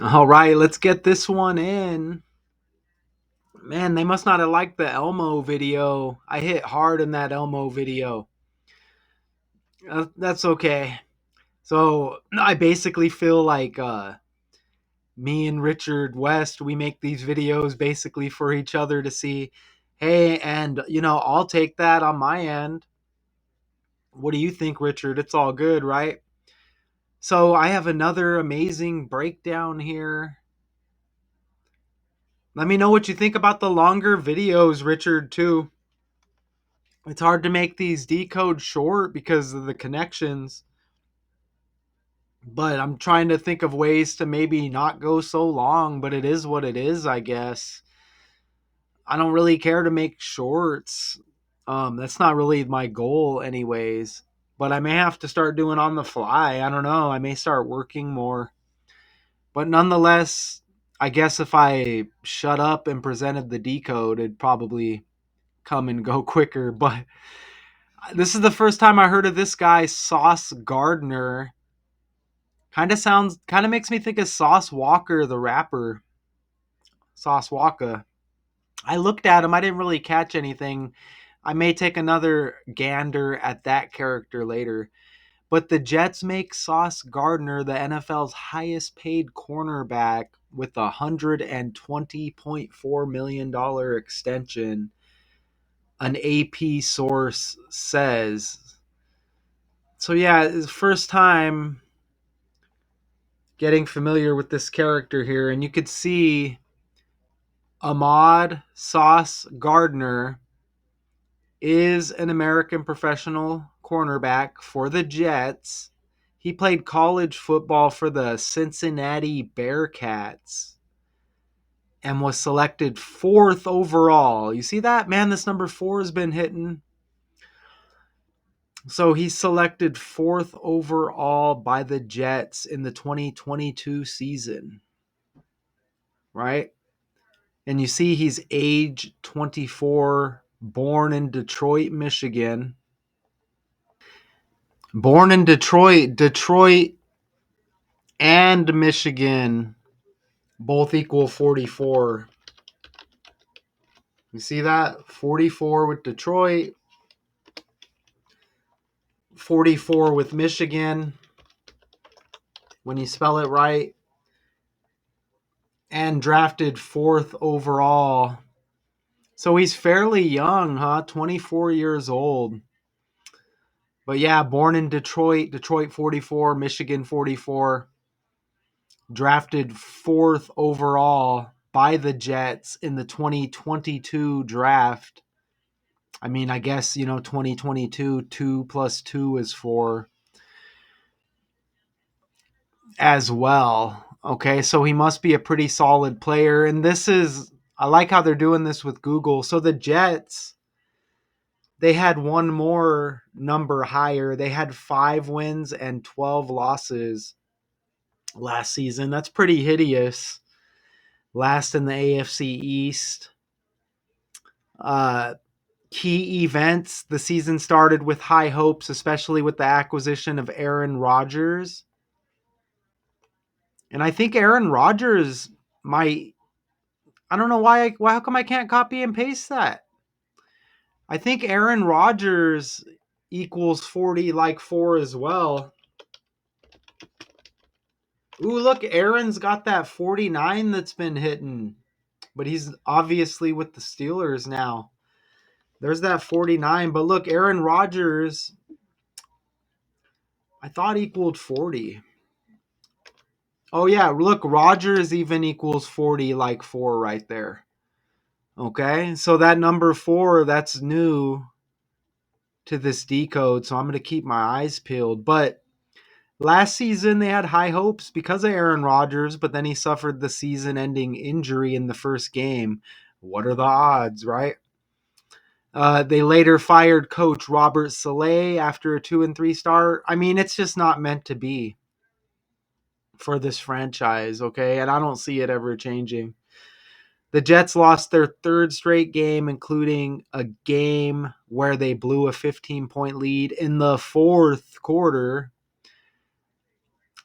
All right, let's get this one in. Man, they must not have liked the Elmo video. I hit hard in that Elmo video. That's okay. So I basically feel like me and Richard West, we make these videos basically for each other to see, hey, and I'll take that on my end. What do you think, Richard? It's all good, right? So I have another amazing breakdown here. Let me know what you think about the longer videos, Richard, too. It's hard to make these decodes short because of the connections, but I'm trying to think of ways to maybe not go so long, but it is what it is, I guess. I don't really care to make shorts. That's not really my goal anyways, but I may have to start doing on the fly. I don't know. I may start working more. But nonetheless, I guess if I shut up and presented the decode, it'd probably come and go quicker. But this is the first time I heard of this guy, Sauce Gardner. Kind of makes me think of Sauce Walker, the rapper. Sauce Walker. I looked at him. I didn't really catch anything. I may take another gander at that character later. But the Jets make Sauce Gardner the NFL's highest paid cornerback with a $120.4 million extension, an AP source says. So, yeah, it's the first time getting familiar with this character here. And you could see Ahmad Sauce Gardner is an American professional cornerback for the Jets. He played college football for the Cincinnati Bearcats and was selected fourth overall. You see that? Man, this number 4 has been hitting. So he's selected fourth overall by the Jets in the 2022 season, right? And you see he's age 24, born in Detroit, Michigan. Born in Detroit and Michigan both equal 44. You see that? 44 with Detroit, 44 with Michigan when you spell it right, and drafted fourth overall. So he's fairly young, huh? 24 years old. But yeah, born in Detroit 44, Michigan 44, drafted fourth overall by the Jets in the 2022 draft. I mean, I guess, 2022, 2 plus 2 is 4 as well. Okay, so he must be a pretty solid player. And I like how they're doing this with Google. So the Jets, they had one more number higher. They had 5 wins and 12 losses last season. That's pretty hideous. Last in the AFC East. Uh, Key events. The season started with high hopes, especially with the acquisition of Aaron Rodgers. And I think Aaron Rodgers might. I don't know why. How come I can't copy and paste that? I think Aaron Rodgers equals 40 like 4 as well. Ooh, look, Aaron's got that 49 that's been hitting, but he's obviously with the Steelers now. There's that 49, but look, Aaron Rodgers, I thought equaled 40. Oh yeah, look, Rodgers even equals 40 like 4 right there. Okay, so that number 4, that's new to this decode, so I'm going to keep my eyes peeled. But last season, they had high hopes because of Aaron Rodgers, but then he suffered the season ending injury in the first game. What are the odds, right? They later fired coach Robert Saleh after a 2-3 start. I mean, it's just not meant to be for this franchise, okay? And I don't see it ever changing. The Jets lost their third straight game, including a game where they blew a 15-point lead in the fourth quarter.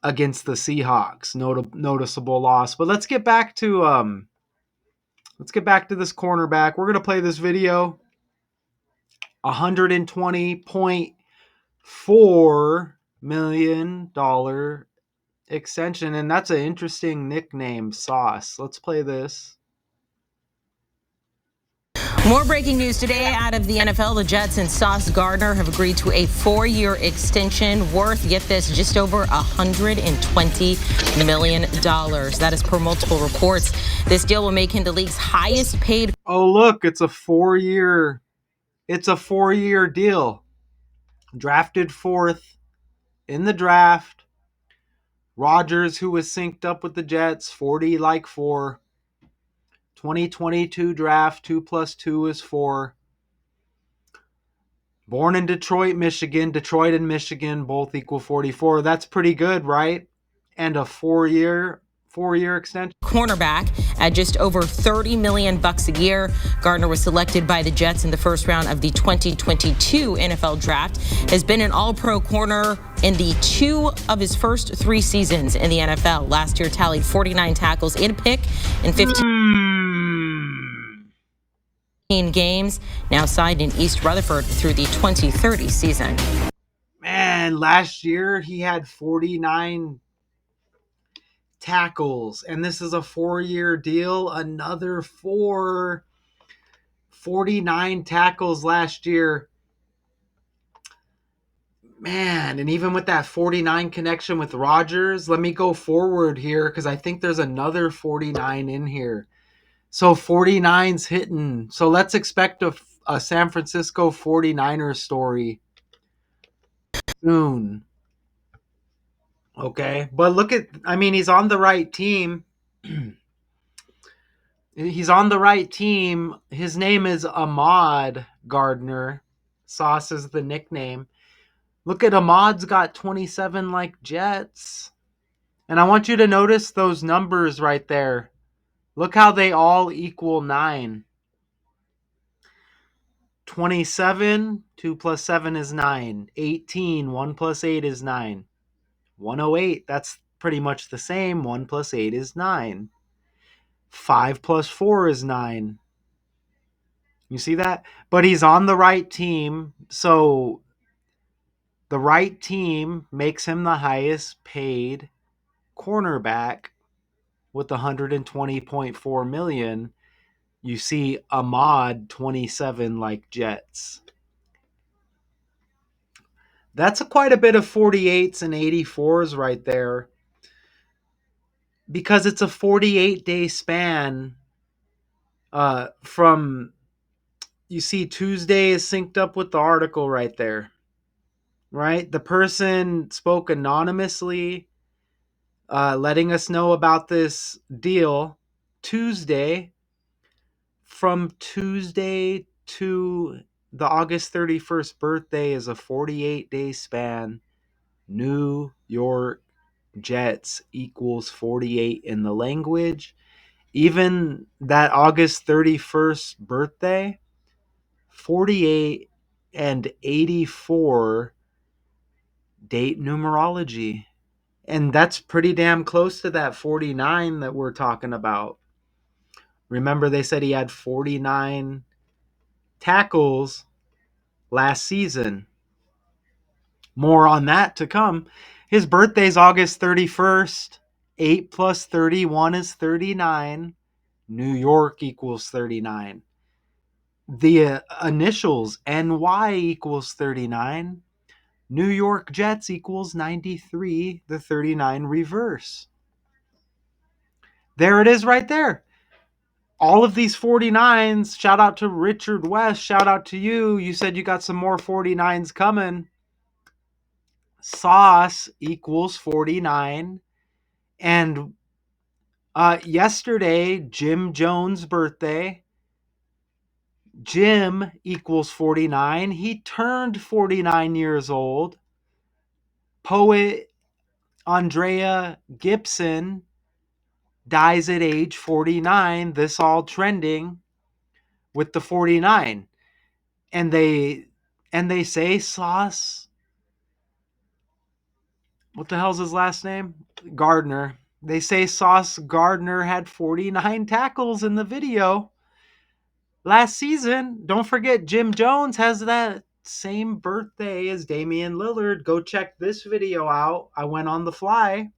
against the Seahawks. Noticeable loss. But let's get back to this cornerback. We're gonna play this video. $120.4 million extension, and that's an interesting nickname, Sauce. Let's play this. More breaking news today out of the NFL. The Jets and Sauce Gardner have agreed to a 4-year extension worth, get this, just over $120 million. That is per multiple reports. This deal will make him the league's highest paid. Oh, look, it's a 4-year deal. Drafted 4th in the draft. Rodgers, who was synced up with the Jets, 40 2022 draft, 2 plus 2 is 4. Born in Detroit, Michigan. Detroit and Michigan both equal 44. That's pretty good, right? And a 4-year extension. Cornerback at just over $30 million a year. Gardner was selected by the Jets in the first round of the 2022 NFL draft. Has been an all-pro corner in the 2 of his first 3 seasons in the NFL. Last year tallied 49 tackles, 8 a pick, and 15 games. Now signed in East Rutherford through the 2030 season. Man, last year he had 49 tackles, and this is a 4-year deal. Another 49 tackles last year. Man, and even with that 49 connection with Rodgers, let me go forward here because I think there's another 49 in here. So 49's hitting. So let's expect a San Francisco 49ers story soon. Okay. But he's on the right team. He's on the right team. His name is Ahmad Gardner. Sauce is the nickname. Look at Ahmad's got 27 like Jets. And I want you to notice those numbers right there. Look how they all equal 9. 27, 2 plus 7 is 9. 18, 1 plus 8 is 9. 108, that's pretty much the same. 1 plus 8 is 9. 5 plus 4 is 9. You see that? But he's on the right team. So the right team makes him the highest paid cornerback with $120.4 million. You see Ahmad 27 like Jets. That's quite a bit of 48s and 84s right there. Because it's a 48-day span from, you see Tuesday is synced up with the article right there. Right? The person spoke anonymously, letting us know about this deal. Tuesday, from Tuesday to the August 31st birthday is a 48-day span. New York Jets equals 48 in the language. Even that August 31st birthday, 48 and 84 date numerology. And that's pretty damn close to that 49 that we're talking about. Remember, they said he had 49 tackles last season. More on that to come. His birthday's August 31st. 8 plus 31 is 39. New York equals 39. The initials NY equals 39. New York Jets equals 93. The 39 reverse. There it is right there. All of these 49s, shout out to Richard West, shout out to you. You said you got some more 49s coming. Sauce equals 49. And yesterday, Jim Jones' birthday. Jim equals 49. He turned 49 years old. Poet Andrea Gibson dies at age 49. This all trending with the 49. And they say Sauce What the hell's his last name? Gardner. They say Sauce Gardner had 49 tackles in the video last season. Don't forget, Jim Jones has that same birthday as Damian Lillard. Go check this video out. I went on the fly.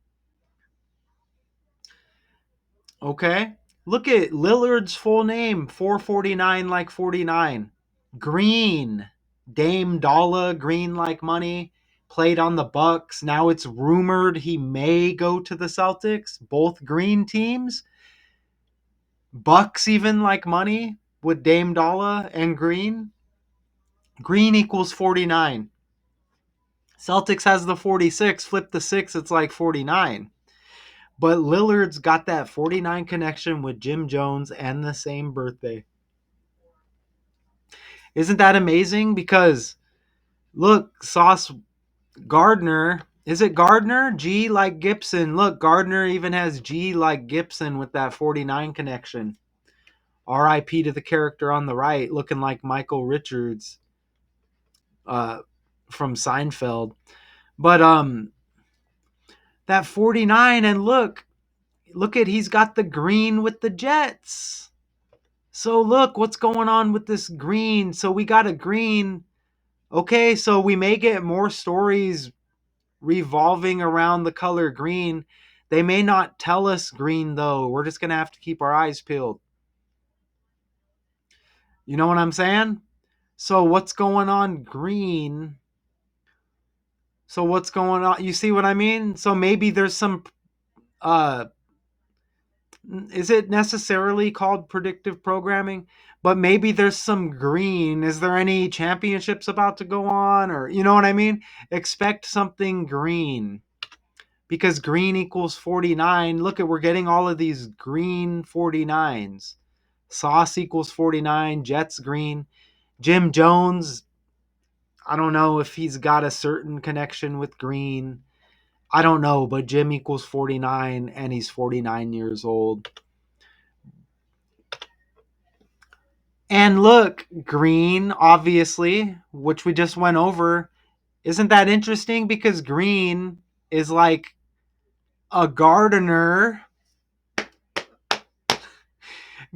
Okay. Look at Lillard's full name, 449 like 49. Green. Dame Dollar, green like money. Played on the Bucks. Now it's rumored he may go to the Celtics. Both green teams. Bucks even like money with Dame Dollar and green. Green equals 49. Celtics has the 46. Flip the 6, it's like 49. But Lillard's got that 49 connection with Jim Jones and the same birthday. Isn't that amazing? Because look, Sauce Gardner, is it Gardner? G like Gibson. Look, Gardner even has G like Gibson with that 49 connection. RIP to the character on the right, looking like Michael Richards from Seinfeld. But that 49, and look at, he's got the green with the Jets. So look, what's going on with this green? So we got a green. Okay, so we may get more stories revolving around the color green. They may not tell us green, though. We're just going to have to keep our eyes peeled. You know what I'm saying? So what's going on green? So what's going on? You see what I mean? So maybe there's some is it necessarily called predictive programming? But maybe there's some green. Is there any championships about to go on? Or, you know what I mean? Expect something green. Because green equals 49. Look at, we're getting all of these green 49s. Sauce equals 49. Jets green. Jim Jones, I don't know if he's got a certain connection with green. I don't know, but Jim equals 49 and he's 49 years old. And look, green, obviously, which we just went over. Isn't that interesting? Because green is like a gardener.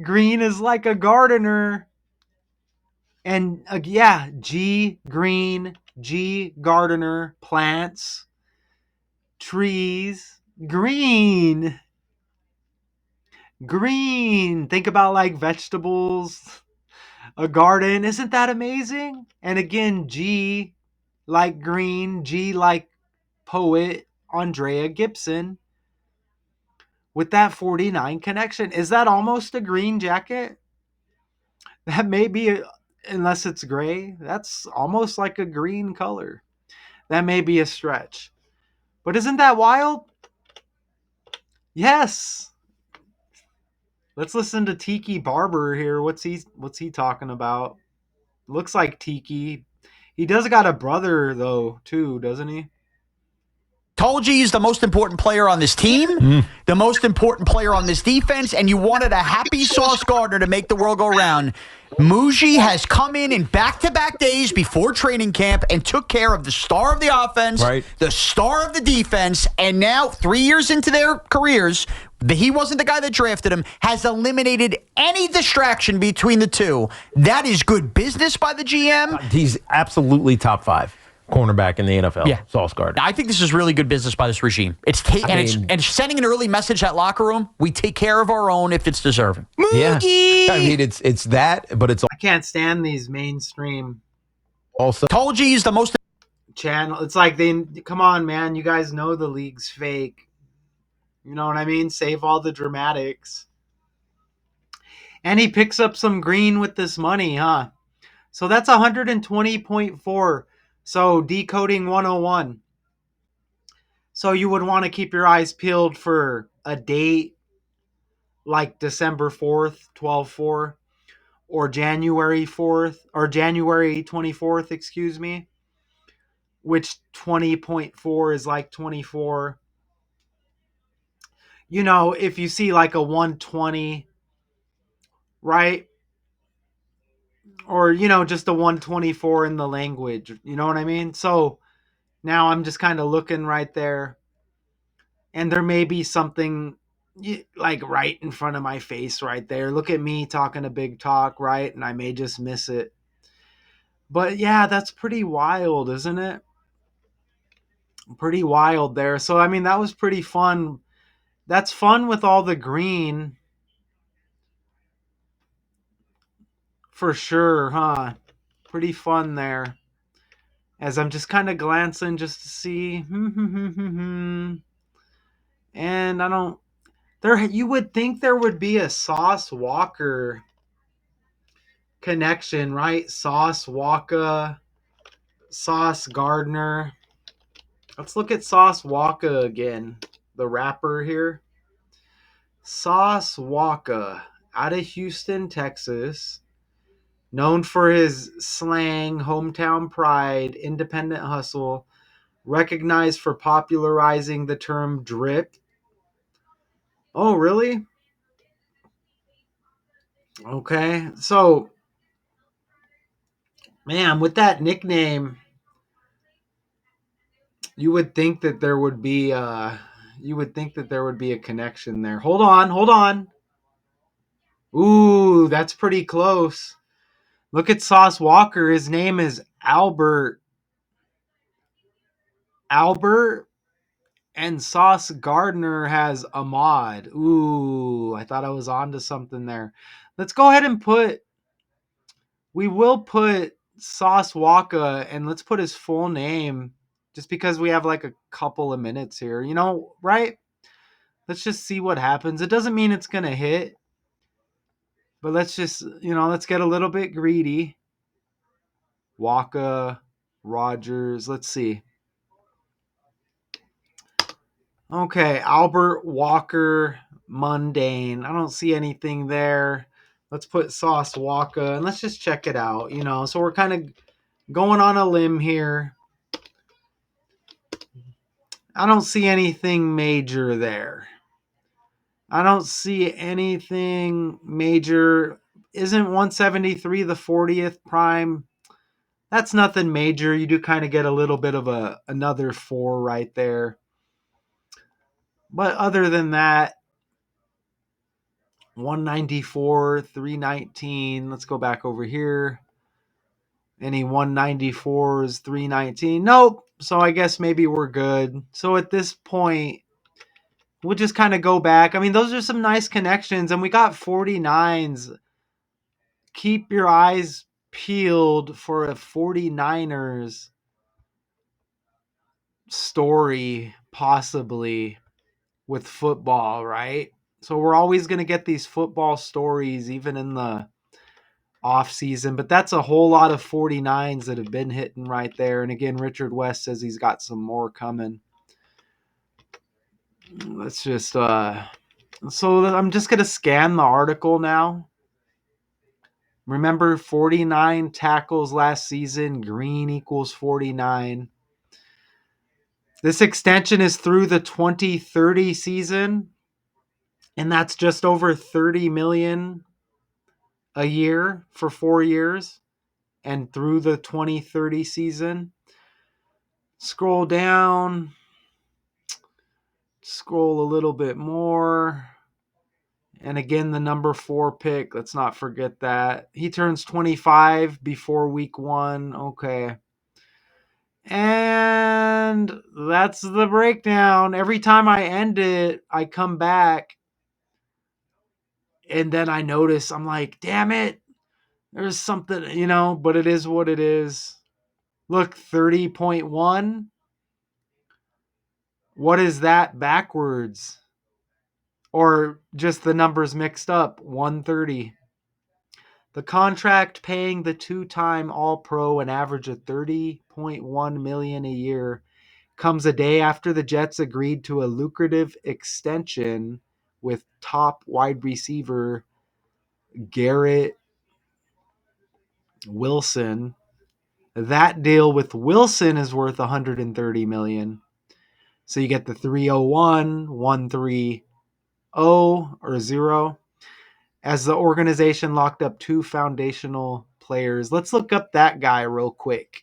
Green is like a gardener. And yeah, G, green, G, gardener, plants, trees, green. Green. Think about like vegetables, a garden. Isn't that amazing? And again, G like green, G like poet, Andrea Gibson with that 49 connection. Is that almost a green jacket? That may be, unless it's gray, that's almost like a green color. That may be a stretch. But isn't that wild? Yes. Let's listen to Tiki Barber here. What's he talking about? Looks like Tiki. He does got a brother though, too, doesn't he? Told you he's the most important player on this team, the most important player on this defense, and you wanted a happy Sauce Gardner to make the world go round. Muji has come in back-to-back days before training camp and took care of the star of the offense, the star of the defense, and now 3 years into their careers, he wasn't the guy that drafted him, has eliminated any distraction between the two. That is good business by the GM. He's absolutely top 5 cornerback in the NFL. Yeah. Sauce Gardner. I think this is really good business by this regime. It's sending an early message at locker room. We take care of our own if it's deserving. Yeah. I mean, it's that, but it's I can't stand these mainstream also. Told you he's the most channel. It's like, come on, man. You guys know the league's fake. You know what I mean? Save all the dramatics. And he picks up some green with this money, huh? So that's 120.4. So decoding 101. So you would want to keep your eyes peeled for a date like December 4th, 12/4, or January 4th, or January 24th, excuse me, which 20.4 is like 24. You know, if you see like a 120, right? Or, you know, just a 124 in the language. You know what I mean? So Now I'm just kind of looking right there, and there may be something like right in front of my face right there. Look at me talking a big talk, right? And I may just miss it. But yeah, that's pretty wild, isn't it? Pretty wild there. So, I mean, that was pretty fun. That's fun with all the green for sure, huh? Pretty fun there. As I'm just kind of glancing just to see. And I don't. There, you would think there would be a Sauce Walker connection, right? Sauce Walker, Sauce Gardner. Let's look at Sauce Walker again, the rapper here. Sauce Walker, out of Houston, Texas, known for his slang, hometown pride, independent hustle, recognized for popularizing the term drip. Oh, really? Okay. So, man, with that nickname, you would think that there would be a connection there. Hold on. Ooh, that's pretty close. Look at Sauce Walker. His name is Albert. And Sauce Gardner has Ahmad. Ooh, I thought I was onto something there. Let's go ahead and we will put Sauce Walker, and let's put his full name just because we have like a couple of minutes here, right? Let's just see what happens. It doesn't mean it's going to hit, but let's just, let's get a little bit greedy. Walker, Rogers, let's see. Okay, Albert Walker, Mundane. I don't see anything there. Let's put Sauce Walker and let's just check it out, So we're kind of going on a limb here. I don't see anything major there. I don't see anything major. Isn't 173 the 40th prime? That's nothing major. You do kind of get a little bit of another 4 right there. But other than that, 194, 319. Let's go back over here. Any 194s, 319? Nope. So I guess maybe we're good. So at this point, we'll just kind of go back. I mean, those are some nice connections. And we got 49s. Keep your eyes peeled for a 49ers story, possibly, with football, right? So we're always going to get these football stories, even in the off season, but that's a whole lot of 49s that have been hitting right there. And again, Richard West says he's got some more coming. Let's just so I'm just going to scan the article now. Remember, 49 tackles last season, green equals 49. This extension is through the 2030 season, and that's just over 30 million a year for 4 years and through the 2030 season. Scroll down. Scroll a little bit more. And again, the number 4 pick. Let's not forget that. He turns 25 before week 1. Okay. And that's the breakdown. Every time I end it, I come back. And then I notice, I'm like, damn it. There's something, but it is what it is. Look, 30.1. What is that backwards? Or just the numbers mixed up? 130. The contract paying the 2-time All-Pro an average of $30.1 million a year comes a day after the Jets agreed to a lucrative extension with top wide receiver Garrett Wilson. That deal with Wilson is worth $130 million. So you get the 301, 130 or 0. As the organization locked up 2 foundational players. Let's look up that guy real quick.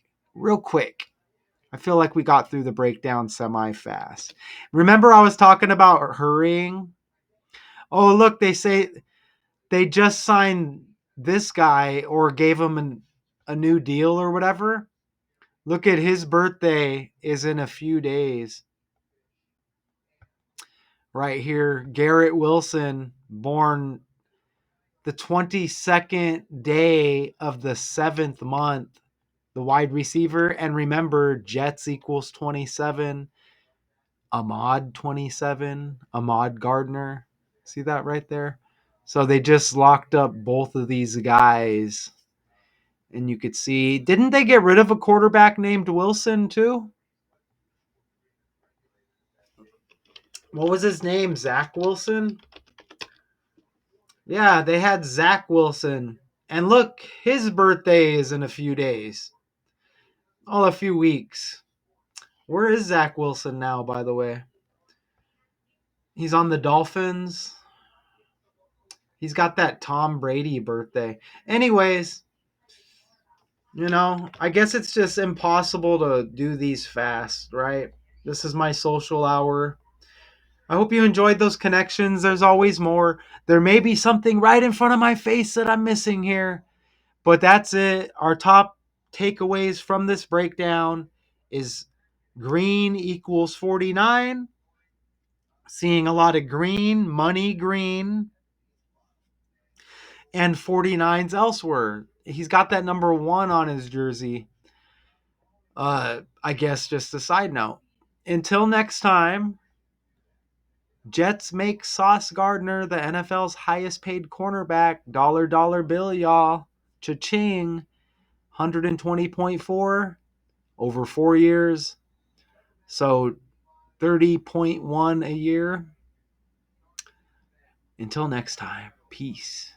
I feel like we got through the breakdown semi-fast. Remember I was talking about hurrying? Oh, look, they say they just signed this guy or gave him a new deal or whatever. Look at his birthday is in a few days. Right here, Garrett Wilson, born the 22nd day of the 7th month, the wide receiver. And remember, Jets equals 27, Ahmad 27, Ahmad Gardner. See that right there? So they just locked up both of these guys. And you could see, didn't they get rid of a quarterback named Wilson too? What was his name? Zach Wilson? Yeah, they had Zach Wilson. And look, his birthday is in a few days. Oh, a few weeks. Where is Zach Wilson now, by the way? He's on the Dolphins. He's got that Tom Brady birthday. Anyways, I guess it's just impossible to do these fast, right? This is my social hour. I hope you enjoyed those connections. There's always more. There may be something right in front of my face that I'm missing here. But that's it. Our top takeaways from this breakdown is green equals 49. Seeing a lot of green, money green, and 49s elsewhere. He's got that number 1 on his jersey. I guess just a side note. Until next time, Jets make Sauce Gardner the NFL's highest paid cornerback. Dollar bill, y'all. Cha-ching. 120.4 over 4 years. So 30.1 a year. Until next time, peace.